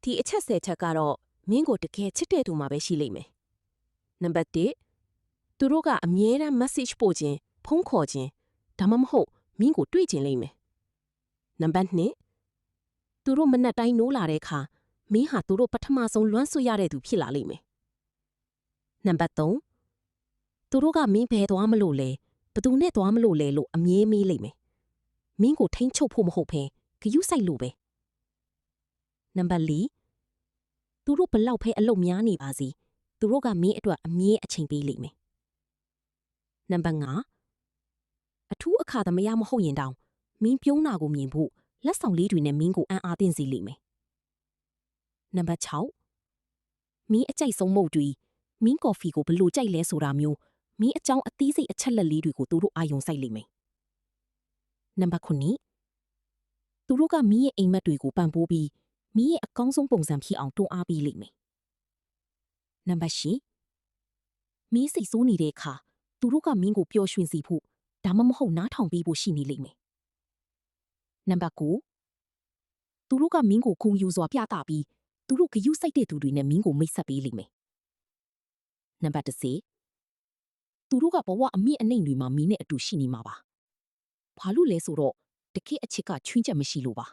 ဒီအချက်10ချက်ကတော့မင်းကိုတကယ်ချစ်တဲ့သူမှာပဲရှိလိမ့်မယ်နံပါတ်1သူတို့ကအမြဲတမ်း message ပို့ခြင်းဖုန်းခေါ်ခြင်းဒါမှမဟုတ်မင်းကိုတွေ့ခြင်းလိမ့်မယ်နံပါတ်2သူတို့မနက်တိုင်းနိုးလာတဲ့အခါမင်းဟာသူတို့ပထမဆုံးလွမ်းဆွရတဲ့သူဖြစ်လာလိမ့်မယ်နံပါတ်3သူတို့ကမင်းဘယ်သွားမလို့လဲဘသူနဲ့သွားမလို့လဲလို့အမြဲမေးလိမ့်မယ်မင်းကိုထိန်းချုပ်ဖို့မဟုတ်ဘဲဂရုစိုက်လို့ပဲနံပါတ်4သူတို့ဘလောက်ဖဲအလုပ်များနေပါစေသူတို့ကမင်းအတွက်အမြဲအချိန်ပေးလိမ့်မယ်နံပါတ်5အထူးအခါသမယမဟုတ်ရင်တောင်မင်းပြုံးတာကိုမြင်ဖို့လက်ဆောင်လေးတွေနဲ့မင်းကိုအံ့အားသင့်စေလိမ့်မယ်နံပါတ်6မင်းအကြိုက်ဆုံးမုတ်တွေမင်းကော်ဖီကိုဘလို့ကြိုက်လဲဆိုတာမျိုးမင်းအကြောင်းအသီးစိတ်အချက်လက်လေးတွေကိုသူတို့အာရုံစိုက်လိမ့်မယ်နံပါတ်9သူတို့ကမင်းရဲ့အိမ်မက်တွေကိုပံ့ပိုးပြီးမင်းရဲ့အကောင်းဆုံးပုံစံဖြစ်အောင်တွန်းအားပေးလိမ့်မယ်နံပါတ်10မင်းစိတ်ဆိုးနေတဲ့အခါသူတို့ကမင်းကိုပျော်ရွှင်စေဖို့ဒါမှမဟုတ်နားထောင်ပေးဖို့ရှိနေလိမ့်မယ်နံပါတ်9သူတို့ကမင်းကိုခုံယူစွာပြသပြီးသူတို့ဂရုစိုက်တဲ့သူတွေနဲ့မင်းကိုမိတ်ဆက်ပေးလိမ့်မယ်နံပါတ်10သူတို့ကဘဝအမြင့်အနှိမ်တွေမှာမင်းနဲ့အတူရှိနေမှာပါဘာလို့လဲဆိုတော့တကယ့်အချစ်ကချွင်းချက်မရှိလို့ပါ